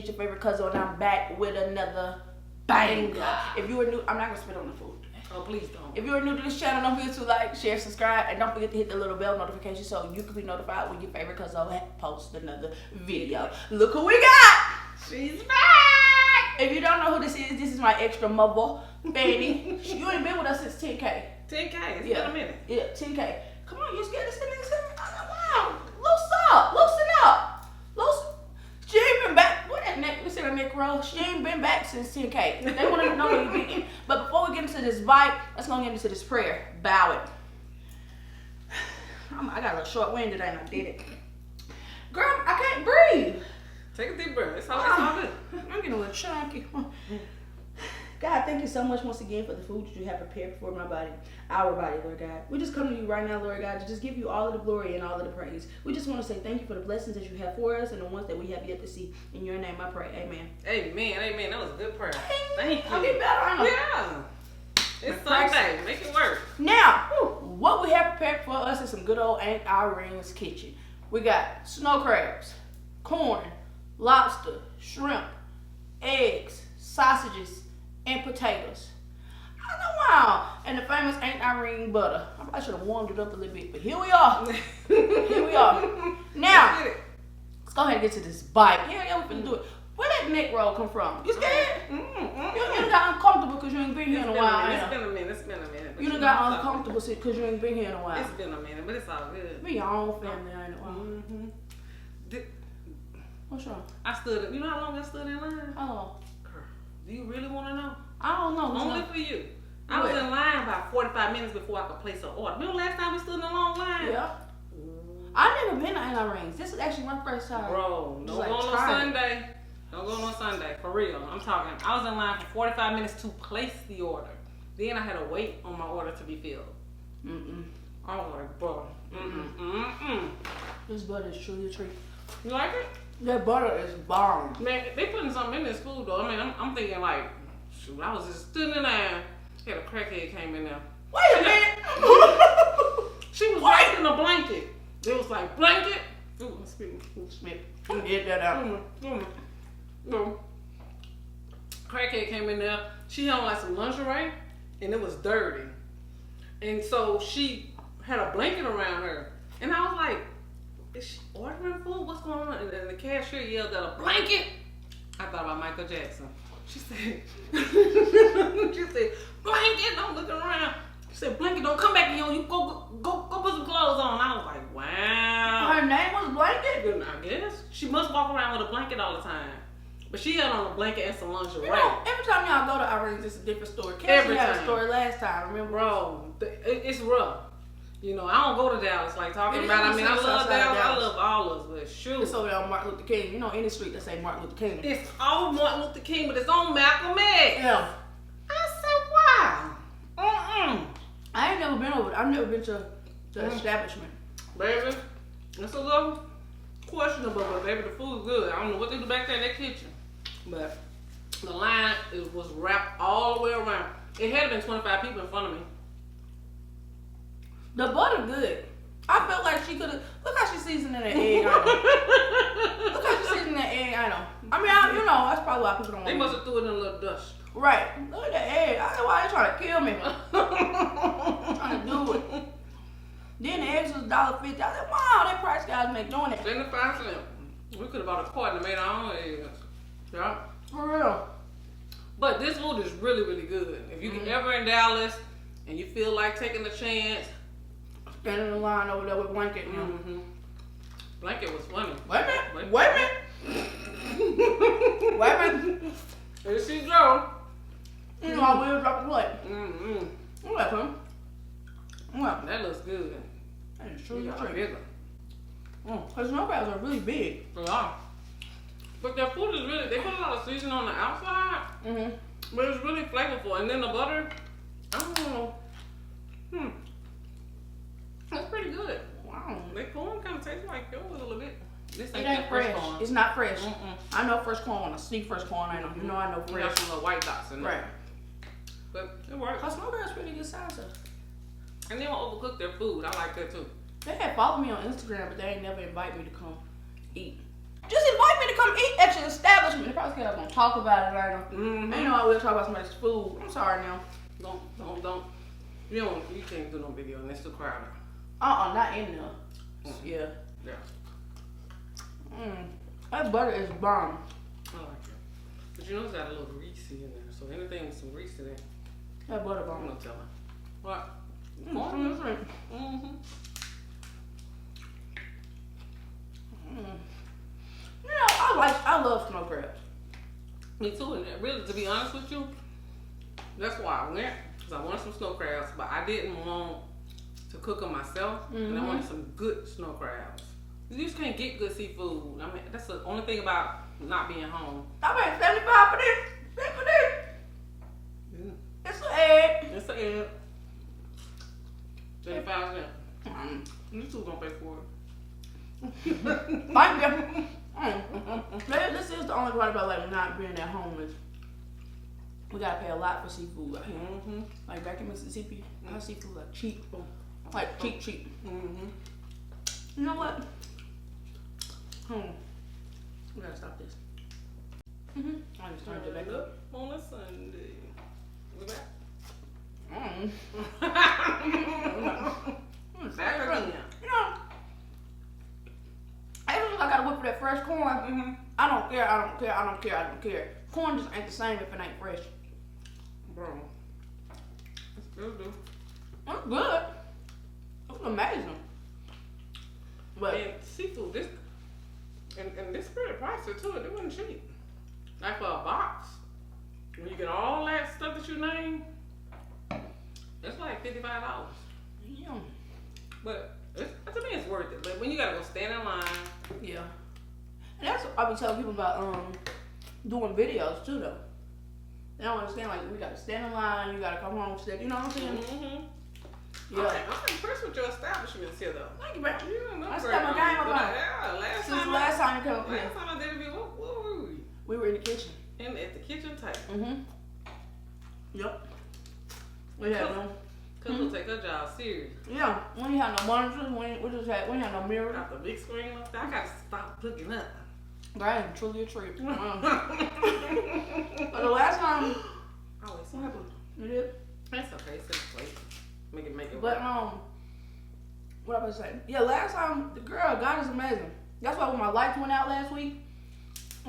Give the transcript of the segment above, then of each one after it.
It's your favorite Cuzzo, and I'm back with another banger. If you are new, I'm not gonna spit on the food. Oh, please don't. If you are new to this channel, don't forget to like, share, subscribe, and don't forget to hit the little bell notification so you can be notified when your favorite Cuzzo posts another video. Look who we got! She's back! If you don't know who this is my extra mother, Fanny. You ain't been with us since 10K. 10K, it's been a minute. Yeah, 10K. Come on, you scared to sit next to me? Wow, loosen up. She ain't been back. What that neck? Listen, her neck roll. She ain't been back since 10K. They want to know where you been. But before we get into this bite, let's go get into this prayer. Bow it. I got a little short wind today and I did it. Girl, I can't breathe. Take a deep breath. It's all good. I'm getting a little chunky. God, thank you so much once again for the food that you have prepared for my body, our body, Lord God. We just come to you right now, Lord God, to just give you all of the glory and all of the praise. We just want to say thank you for the blessings that you have for us and the ones that we have yet to see. In your name I pray, amen. Amen. That was a good prayer. Thank you. I'll get better, I know. Yeah. It's Sunday. Make it work. Now, what we have prepared for us is some good old Aunt Irene's kitchen. We got snow crabs, corn, lobster, shrimp, eggs, sausages, and potatoes. I don't know why. And the famous Aunt Irene butter. I probably should have warmed it up a little bit, but here we are. Now, let's go ahead and get to this bite. Yeah, we're finna do it. Where that neck roll come from? You scared? You got uncomfortable because you ain't been here in a while. It's been a minute. You done got uncomfortable because you ain't been here in a while. It's been a minute, but it's all good. Be your own family, ain't it? What's wrong? I stood. You know how long I stood in line? How long? Do you really want to know? I don't know. Only for you. I was in line about 45 minutes before I could place an order. Remember last time we stood in a long line? Yeah. I never been to Aunt Irene's. This is actually my first time. Bro, don't go on Sunday. Don't go on Sunday. For real. I'm talking. I was in line for 45 minutes to place the order. Then I had to wait on my order to be filled. I was like, bro. This butter is truly a treat. You like it? That butter is bomb. Man, they putting something in this food though. I mean, I'm thinking like, shoot, I was just stood in there. Had a crackhead came in there. Wait a minute. She was wrapped in a blanket. It was like blanket. Ooh, Smith. Get that out. No. Crackhead came in there. She had on like some lingerie, and it was dirty. And so she had a blanket around her, and I was like, is she ordering food? What's going on? And the cashier yelled at a blanket. I thought about Michael Jackson. She said, blanket, don't look around. She said, blanket, don't come back in here. You go put some clothes on. I was like, wow. Her name was Blanket? I guess. She must walk around with a blanket all the time. But she had on a blanket and some lingerie. You know, every time y'all go to Irene's, it's a different story. Cassie had a story last time, remember? Bro, it's rough. You know, I don't go to Dallas like talking about. I mean, I love Dallas. I love all of us, but shoot. It's over there on Martin Luther King. You know, any street that say Martin Luther King. It's all Martin Luther King, but it's on Malcolm X. Yeah. I said, wow. I ain't never been over. I've never been to the establishment. Baby, it's a little questionable, but baby, the food's good. I don't know what they do back there in that kitchen, but the line was wrapped all the way around. It had been 25 people in front of me. The butter good. I felt like she could have. Look how she seasoned that egg. I know. Look how she seasoned that egg. I know. I mean, you know, that's probably why people don't. They must have threw it in a little dust. Right. Look at that egg. I know why they trying to kill me. Trying to do it. Then the eggs was $1.50. I said, wow, that price guys make doing it. 75 cents. We could have bought a carton and made our own eggs. Yeah. For real. But this food is really, really good. If you ever in Dallas and you feel like taking a chance, standing in the line over there with Blanket. Blanket was funny. Wait a minute. Here she go. You know, I will drop the plate. What up, huh? What? That looks good. That is truly bigger. Because Snowcrabs are really big. They are. But their food is really, they put a lot of seasoning on the outside. But it's really flavorful. And then the butter, I don't know. That's pretty good. Wow. Their corn kind of tastes like yours a little bit. This ain't fresh. Corn. It's not fresh. I know fresh corn when I see fresh corn. I know. You know I know fresh. You got some little white dots in there. Right. But it works. Because Snowcrabs pretty good size though. And they don't overcook their food. I like that too. They had followed me on Instagram, but they ain't never invite me to come eat. Just invite me to come eat at your establishment. If I was gonna talk about it right now. Mm-hmm. You know I will talk about somebody's food. I'm sorry now. Don't. You can't do no video and it's too crowded. Not in there. Yeah. That butter is bomb. I like it. But you know it's got a little greasy in there. So anything with some grease in it. That butter I'm bomb. not telling. What? You know, I love snow crabs. Me too. And really, to be honest with you, that's why I went. Because I wanted some snow crabs, but I didn't want to cook them myself. And I wanted some good snow crabs. You just can't get good seafood. I mean, that's the only thing about not being home. I paid $75 for this. For this. It's an egg. It's an egg. 75 cents. You two gonna pay for it. Thank you. This is the only part about like not being at home is we gotta pay a lot for seafood out here. Like back in Mississippi, our seafood like cheap. Like cheap. You know what? We gotta stop this. I just turned it back up. On a Sunday. We back? Back again. You know, ever since I gotta whip for that fresh corn, I don't care. Corn just ain't the same if it ain't fresh. Bro. It's good, dude. It's good. It's amazing. But and seafood, this and this pretty pricey too. It wasn't cheap. Like for a box, when you get all that stuff that you named, it's like $55. yeah. But to me, it's worth it. But when you gotta go stand in line, Yeah. And that's what I be telling people about doing videos too though. They don't understand like we gotta stand in line, you gotta come home and you know what I'm saying? Yeah. I'm impressed with your establishments here though. Thank you, man. Yeah, I stepped my game up on. Yeah, last Since time the last time you came up here. Last time I did a video, what were we? We were in the kitchen. At the kitchen table. Yep. We had no. Cuzzo take her job serious. Yeah. We ain't had no monitors. We ain't had no mirrors. Got the big screen up there. I gotta stop looking up. That ain't truly a treat. But the last time. Always What happened? You did? That's okay. It's in place. Make it But work. what I was saying? Yeah, last time the girl, God is amazing. That's why when my lights went out last week,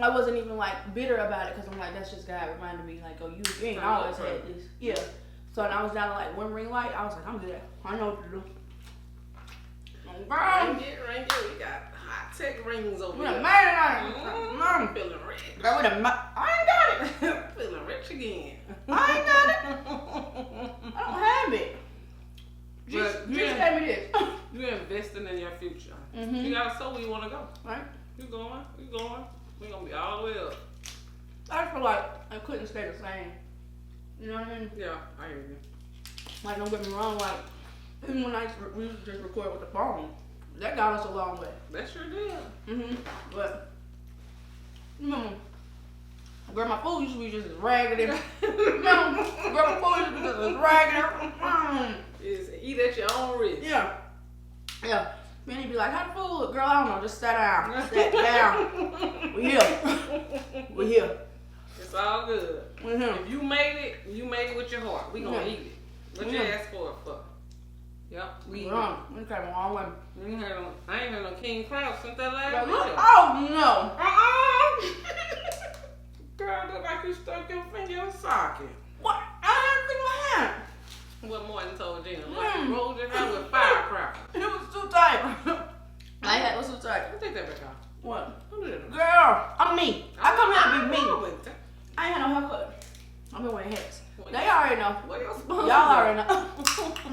I wasn't even like bitter about it because I'm like, that's just God reminded me like, oh, you ain't always had this. Yeah. So when I was down to like one ring light, I was like, I'm good. I know what to do. Ring it. We got hot tech rings over We here. done made it on it. I'm feeling rich. Girl, I ain't got it. Feeling rich again. I ain't got it. I don't have it. Just gave me this. You're investing in your future. Mm-hmm. You gotta know where you wanna go. Right? You going. We're gonna be all the way up. I feel like I couldn't stay the same. You know what I mean? Yeah, I hear you. Like, don't get me wrong, like, even when we used to just record with the phone, that got us a long way. That sure did. But, girl, my food used to be just as raggedy. Girl, my food used to be just as raggedy. Is eat at your own risk. Yeah. Then he'd be like, how the food look? Girl, I don't know, just sat down. Sat down. We here. It's all good. If you made it with your heart. We gonna eat it. What you ask for it for? Yep, we eat it. We came a long way. I ain't heard no king crab since that last Girl, video. oh, no. Girl, look like you stuck your finger in a socket. What? I had a thing in my hand. What Martin told Jen? Like you rolled your hair with firecrackers. It was too tight. It was too tight. Take that back off. What? Don't do that. Girl, I'm me. I come here to be me. With that. I ain't had no haircut. I've been wearing hats. They already know. What your sponsors? Y'all already know.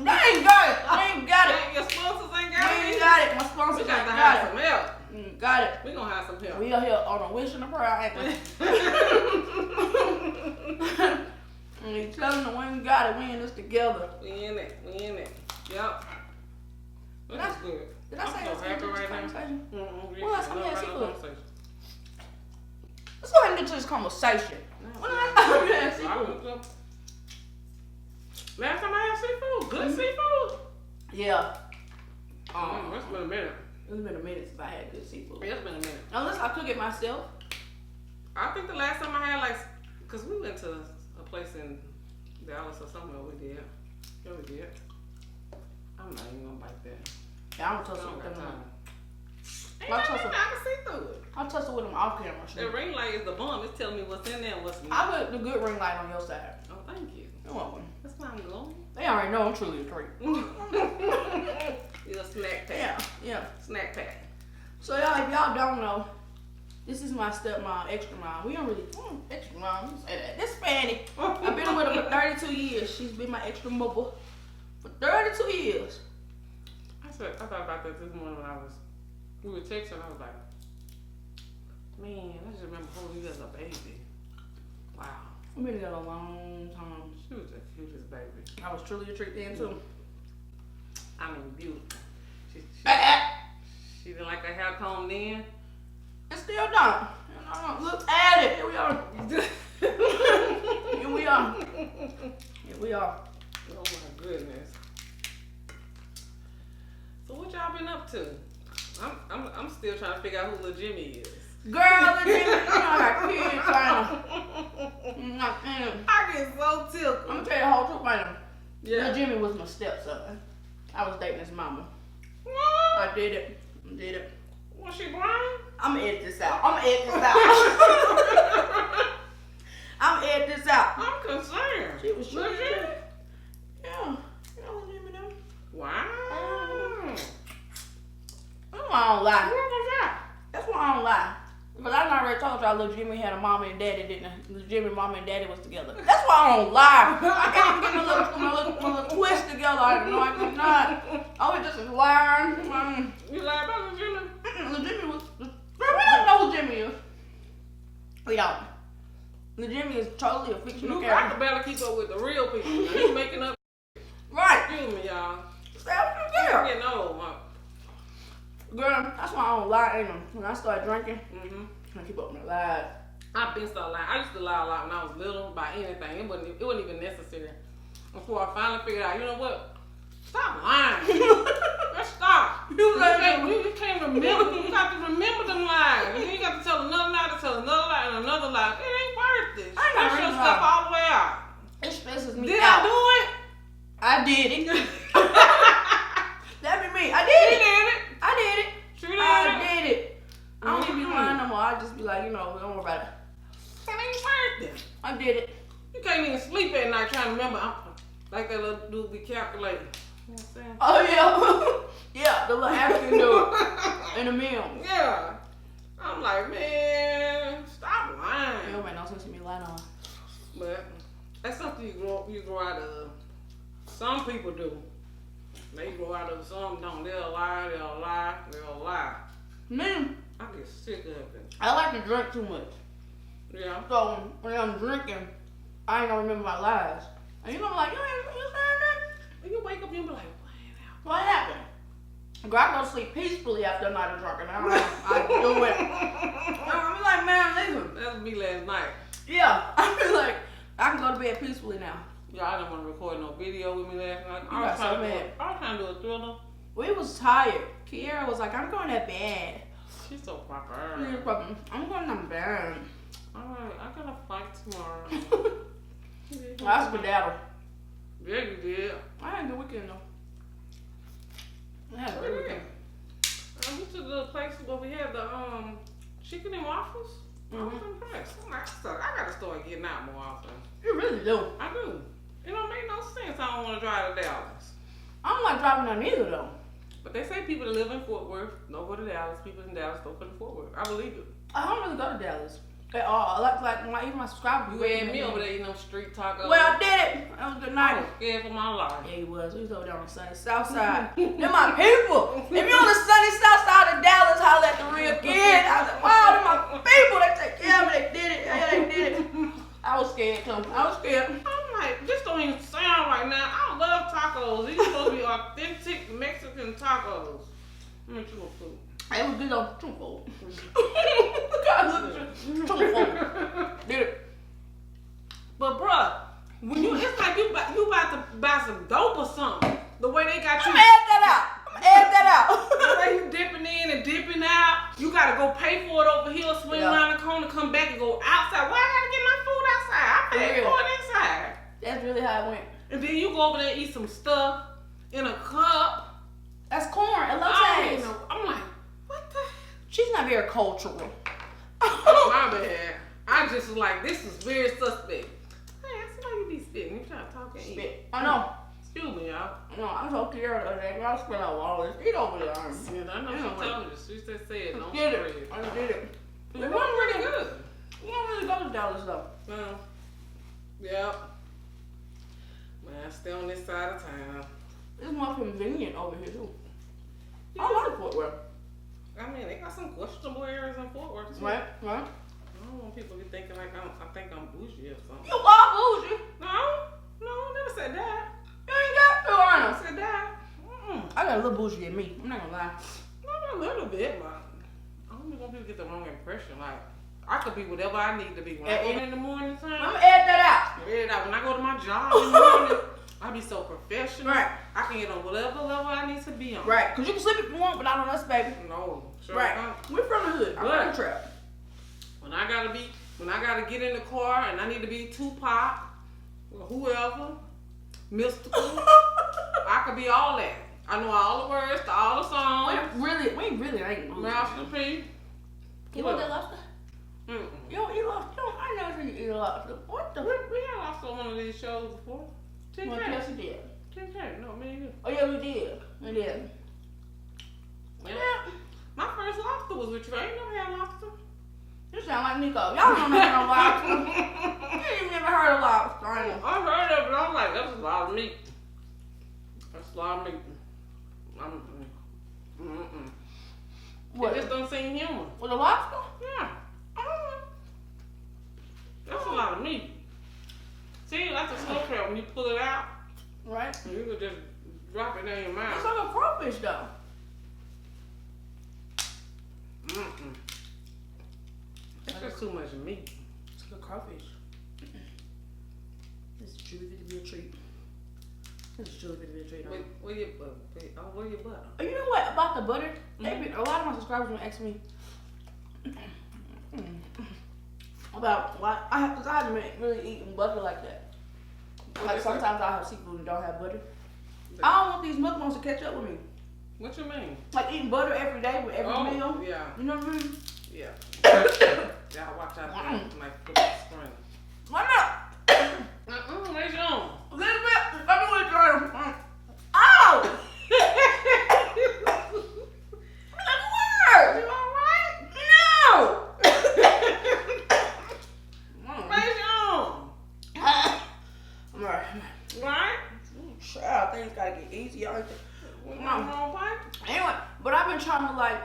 They ain't got it. Your sponsors ain't We got it. ain't got it. My sponsors We got ain't to got have it. some help. Got it. We gonna have some help. We are here on a wish and a prayer. And you tell them that we ain't got it. We in this together. We in it. Yep. That's good. Did I say I'm so let's get happy into this right now. conversation? Well, that's something else. conversation. Let's go ahead and get to this conversation. When I had seafood. Last time I had seafood, good seafood. Yeah. It's been a minute. It's been a minute since I had good seafood. It's been a minute. Unless I cook it myself. I think the last time I had like, cause we went to a place in Dallas or somewhere we did. Yeah, we did. I'm not even gonna bite that. Yeah, I don't touch it with them. Ain't nothing I can see through it. I'll touch it with them off camera. The ring light is the bomb. It's telling me what's in there and what's not. I put the good ring light on your side. Oh, thank you. You're welcome. That's why I'm glowing. They already know I'm truly a treat. You're a snack pack. Yeah, yeah. Snack pack. So y'all, if y'all don't know, this is my stepmom, extra mom. We don't really extra mom. You say that. This Fanny. I've been with her for 32 years. She's been my extra mother for 32 years. I thought about that this morning when we were texting. I was like, man, I just remember holding you as a baby. Wow. We've been together a long time. She was the cutest baby. I was truly a treat then too. I mean, beautiful. She didn't like her hair combed in. It still don't. Look at it. Here we are. Here we are. Here we are. Oh my goodness. So what y'all been up to? I'm still trying to figure out who Lil Jimmy is. Girl, Lil Jimmy, you know I got kids trying to. I get so tickled. I'm gonna tell you the whole truth right now. Yeah. Lil Jimmy was my stepson. I was dating his mama. What? I did it. I did it. Was she blind? I'm gonna edit this out. I'm gonna edit this out. I'm concerned. She was Lil Jimmy? Yeah. You know Lil Jimmy though. Wow. That's why I don't lie. What was that? That's why I don't lie. Because I already told y'all Lil Jimmy had a mama and daddy, didn't I? Lil Jimmy, mama and daddy was together. That's why I don't lie. I can't even get my little twist together. I cannot. I was just lying. You lied about Lil Jimmy? Lil Jimmy was... We don't know who Jimmy is. We don't. Lil Jimmy is totally a fictional I character. can barely keep up with the real people. He's making up. Right. Excuse me, y'all. Self-care. I'm getting old, man. Girl, that's why I don't lie, ain't it? When I started drinking, Mm-hmm. I keep up my lies. I've been so lying. I used to lie a lot when I was little about anything. It wasn't even necessary. Before I finally figured out, you know what? Stop lying. Let's stop. You can't remember. You got to remember them lies. And then you got to tell another lie, to tell another lie, and another lie. It ain't worth it. I ain't got Stress really yourself lie. all the way out. It stresses me Did out. I do it? I did it. That be me. I did it. I did it. She did it. I did it. I don't even be lying no more. I just be like, you know, don't worry about it. It ain't worth it. I did it. You can't even sleep at night trying to remember. Like that little dude be calculating. You know what I'm saying? Oh yeah. Yeah, the little African dude in the meal. Yeah. I'm like, man, stop It lying. don't make no sense to me lying on. But that's something you grow out of. Some people do. They grow out of, some don't. They'll lie. Me, I get sick of it. I like to drink too much. Yeah. So when I'm drinking, I ain't gonna remember my lies. And you gonna be like, you saying that? When you wake up, you'll be like, What happened? Girl, I go to sleep peacefully after a night of drinking. I do it. I be like, man, listen. that was me last night. Yeah, I feel like I can go to bed peacefully now. Y'all, I didn't want to record no video with me last night. You got so mad. I was trying to do a thriller. We was tired. Kiara was like, I'm going to bed. She's so proper. I'm going to bed. Alright, I got a fight tomorrow. I skedaddled. Yeah, you did. I had a good weekend though. I had a great weekend. I went to the place where we had the chicken and waffles. I was impressed. I'm like, I gotta start getting out more often. You really do. I do. It don't make no sense. I don't want to drive to Dallas. I don't like driving down either though. But they say people that live in Fort Worth don't go to Dallas. People in Dallas don't go to Fort Worth. I believe it. I don't really go to Dallas at all. Even my subscribers. You had me over there eating them street tacos. Well, I did it. That was a good I night. was scared for my life. Yeah, he was. We was over there on the sunny south side. They're my people. If you're on the sunny south side of Dallas, holla at the real kid. I was like, wow, they're my people. They take care of me. They did it. Yeah, they did it. I was scared too. I was scared. I'm like, this don't even sound right now. I love tacos. These supposed to be authentic Mexican tacos. Let me chew food. It was good on true food. God, look at you. True food. Did it. But bruh, when it's like you about to buy some dope or something. The way they got you. I'm gonna add that out. The way you dipping in go pay for it over here, swing around the corner, come back and go outside. Why I gotta get my food outside? I paid for it inside. That's really how it went. And then you go over there and eat some stuff in a cup. That's corn. It looks I know. I'm like, what the? She's not very cultural. My bad. I just was like, this is very suspect. Hey, I see how you be spitting. You trying to talk and eat. I know. Excuse me, y'all. No, I'm so scared of that. Y'all spit out all this. Eat over there. Yeah, I know she told you. She just said, don't Get spread. it. I did it. It wasn't really good. You don't really go to Dallas though. Well, yep. Man, stay on this side of town. It's more convenient over here too. I like Fort Worth. I mean, they got some questionable areas in Fort Worth too. Right. I don't want people to be thinking like I think I'm bougie or something. You are bougie. No, I never said that. You ain't got to, I Arnold. never said that. I got a little bougie in me. I'm not gonna lie. Not a little bit, but I don't want people to get the wrong impression. Like, I could be whatever I need to be. When I go in the morning time, I'm gonna add that out. when I go to my job in the morning, I be so professional. Right. I can get on whatever level I need to be on. Right. Cause you can sleep if you want, but not on us, baby. No, sure. Right. We're from the hood. I'm But- from the trap. When I gotta get in the car and I need to be Tupac or whoever, mystical, I could be all that. I know all the words to all the songs. We really ain't bougie. Master P. You want that lobster? Mm-mm. You don't eat lobster? I never seen you eat a lobster. What the? We had lobster on one of these shows before. Well, yes, you did. 10K, no, me and you. Oh yeah, we did. We did. Yeah. My first lobster was with you. I ain't never had lobster. You sound like Nico. Y'all don't know no lobster. You ain't never heard of lobster. I know. I heard of it, but I'm like, that's a lot of meat. That's a lot of meat. What? It just don't seem human. With a lobster? Yeah. That's a lot of meat. See, that's a snow crab. When you pull it out, Right. you could just drop it in your mouth. It's like a crawfish though. That's just too much meat. It's like a crawfish. This is truly going to be a treat. This is truly going to be a treat. Where your butter? Where your butter? You know what about the butter? A lot of my subscribers will ask me about why I haven't been really eating butter like that. Like sometimes I have seafood and don't have butter. I don't want these mukbangs to catch up with me. What you mean? Like eating butter every day with every meal. Yeah. You know what I mean? Yeah. Y'all watch out for like put the spring. Why not? Where's your own? A little bit. Let me look at it. Ow! You alright? No! Where's your own? I'm alright. Right? Child, things gotta get easy. Y'all. What's wrong, pipe? Anyway, but I've been trying to like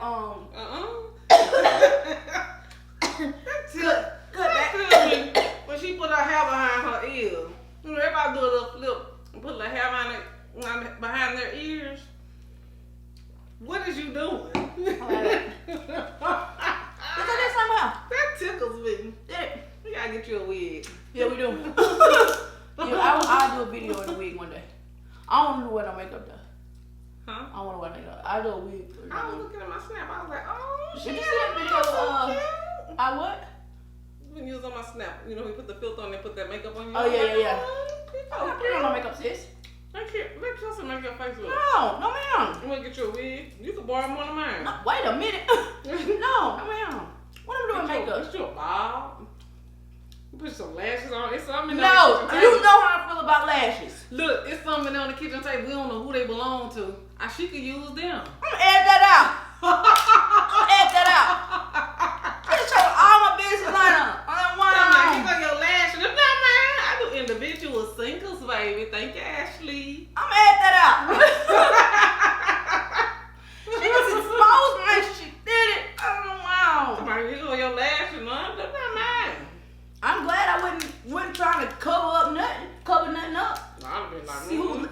cut back. When she put her hair behind her ears, you know, everybody do a little flip and put their hair behind their ears. What is you doing? That somehow. That tickles me. Did it? We gotta get you a wig. Yeah, we do. Yeah, I'll do a video in a wig one day. I don't want to wear no makeup though. Huh? I don't want to wear makeup. I'll do a wig. I was looking at my snap. I was like, oh, Did she you see had that a video? so cute. I what? When you was on my snap, you know, we put the filter on and put that makeup on you. Oh, yeah, yeah. Oh, I put on no makeup, sis. Thank you. Let us make your face look. No ma'am. You want to get you a wig? You can borrow one of mine. No, wait a minute. No ma'am. What am I doing with makeup? Get you a bob. You put some lashes on. It's something No, on the kitchen you table. know how I feel about lashes. Look, it's something on the kitchen table. We don't know who they belong to. She could use them. I'm gonna add that out. I'm gonna add that out. I just show all my business line up on that one. You got your lashes. No, man. I do individual singles, baby. Thank you, Ashley. I'm gonna add that out. She just exposed me. She did it. Oh wow. Somebody, you got your lashes. No, that's not mine. I'm glad I wasn't trying to cover nothing up. No, I'd be like, See whose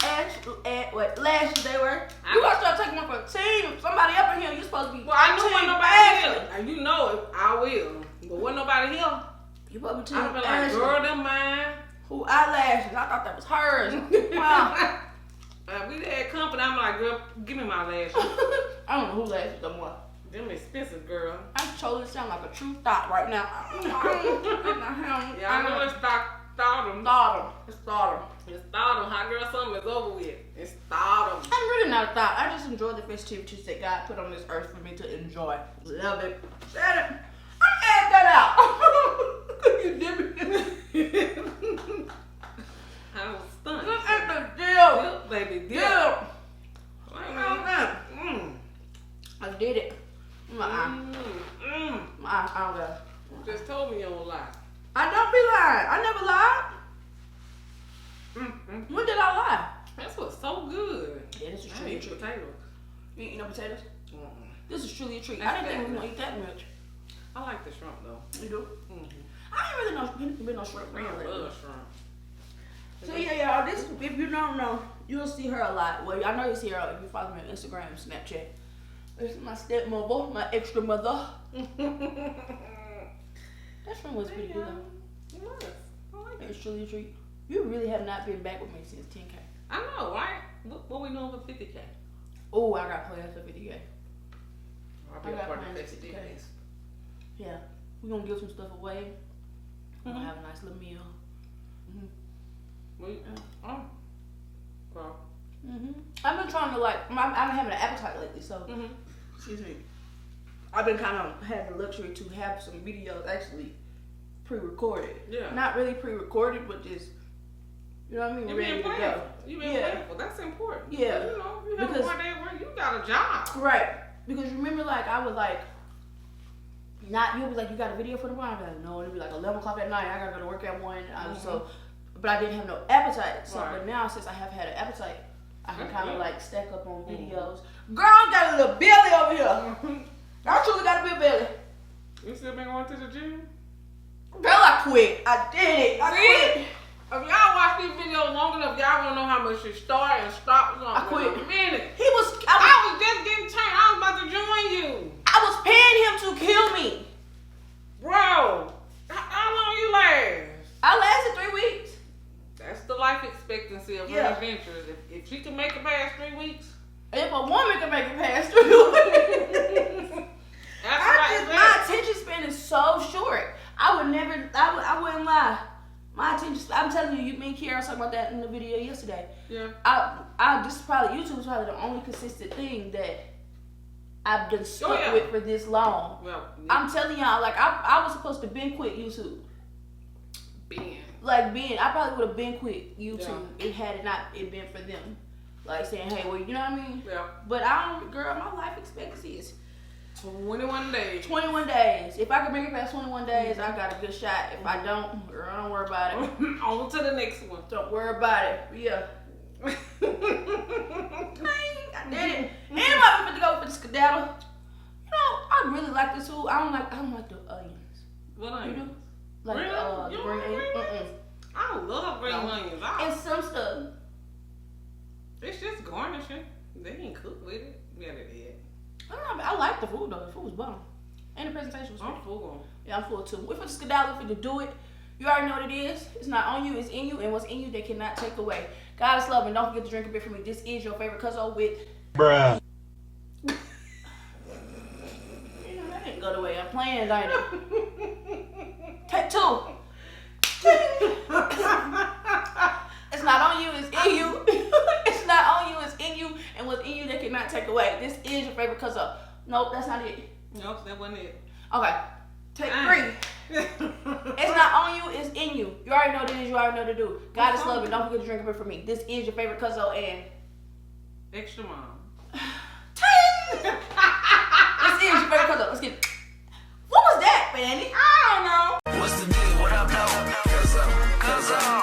lashes they were. You gotta start taking one for a team. If somebody up in here, you're supposed to be. well, I knew wasn't nobody Ashley. here. And you know it. I will. But wasn't nobody here. You supposed to be I'd team be like, Ashley. girl, them mine. Who eyelashes? I thought that was hers. Wow. We had company. I'm like, girl, give me my lashes. I don't know who lashes no more. Them expensive, girl. I totally sound like a true thought right now. Yeah, I know it's stardom. It's stardom. It's stardom. Hot girl summer is over with. It's stardom. I'm really not a thought. I just enjoy the festivities that God put on this earth for me to enjoy. Love it. Shut it. Add that out. You did it. I was stunned. Look at the deal. Dip, baby, dip. I did it. My eye. My eye. I don't know. You just told me you don't lie. I don't be lying. I never lied. When did I lie? That's what's so good. Yeah, this is I truly a eat treat. potatoes. You eat no potatoes? Mm-mm. This is truly a treat. That's I didn't think we were bad. gonna eat that much. I like the shrimp though. You do? Mm-hmm. I ain't really been no shrimp I friend lately. love shrimp. So yeah, y'all, this, if you don't know, you'll see her a lot. Well, I know you see her if you follow me on Instagram, Snapchat. This is my stepmother, my extra mother. That shrimp was pretty good though. It was. I like it. It's truly a treat. You really have not been back with me since 10K. I know, right? What we doing for 50K? Oh, I got plans for 50K. I'll I be a got part of plans the for 50K. festivities. Yeah, we're gonna give some stuff away. We're gonna have a nice little meal. Well. I've been trying to I've been having an appetite lately, so excuse me. I've been kind of had the luxury to have some videos actually pre-recorded. Yeah. Not really pre-recorded, but just you know what I mean. You Ready being to go. playful. You being playful. That's important. Yeah. You know, if you have Because- one day where you got a job. Right. Because remember, I was you'll be like, you got a video for tomorrow? I'd be like, no. It'd be like 11 o'clock at night. I gotta go to work at 1. But I didn't have no appetite. So, Right. but now since I have had an appetite, I can kind of stack up on videos. Mm-hmm. Girl, I got a little belly over here. I truly got a big belly. You still been going to the gym? Girl, I quit. I did it. I quit. If y'all watch these videos long enough, y'all gonna know how much you start and stop. I quit. In a minute. I I was just getting turned. I was about to join you. was paying him to kill me. Bro, how long you last? I lasted 3 weeks. That's the life expectancy of her Yeah. adventures. If she can make it past 3 weeks, If a woman can make it past 3 weeks. that's My attention span is so short. I wouldn't lie. My attention span, I'm telling you, me and Kiara was talking about that in the video yesterday. Yeah. This is probably, YouTube is probably the only consistent thing that I've been stuck yeah. with for this long. Well, I'm telling y'all, I was supposed to been quit YouTube. I probably would have been quit YouTube had it not been for them. Saying, hey, well, you know what I mean? Yeah. But girl, my life expectancy is 21 days. 21 days. If I can make it past 21 days, I got a good shot. If I don't, girl, don't worry about it. On to the next one. Don't worry about it. Yeah. I did it. Anybody fit to go for the skedaddle? You know, I really like this food. I don't like the onions. What You onions? do? Like Really? the You don't green like onions. green onions? I love green onions. And some stuff. It's just garnishing. They ain't cook with it. Yeah, they did. I don't know. I like the food though. The food was bomb. And the presentation was I'm pretty. full. Yeah, I'm full too. We're for the skedaddle, we're to do it. You already know what it is. It's not on you, it's in you, and what's in you they cannot take away. God is love, and don't forget to drink a bit from me. This is your favorite Cuzzo with Bruh. You know, that didn't go the way I planned, ain't it? Take 2. It's not on you, it's in you. It's not on you, it's in you, and what's in you they cannot take away. This is your favorite Cuzzo. Nope, that's not it. Nope, that wasn't it. Okay, take 3. It's not on you, it's in you. You already know what it is, you already know what to do. God is love, and don't forget to drink a bit from me. This is your favorite Cuzzo and Extra mom. This is your favorite Cuzzo. Let's get it.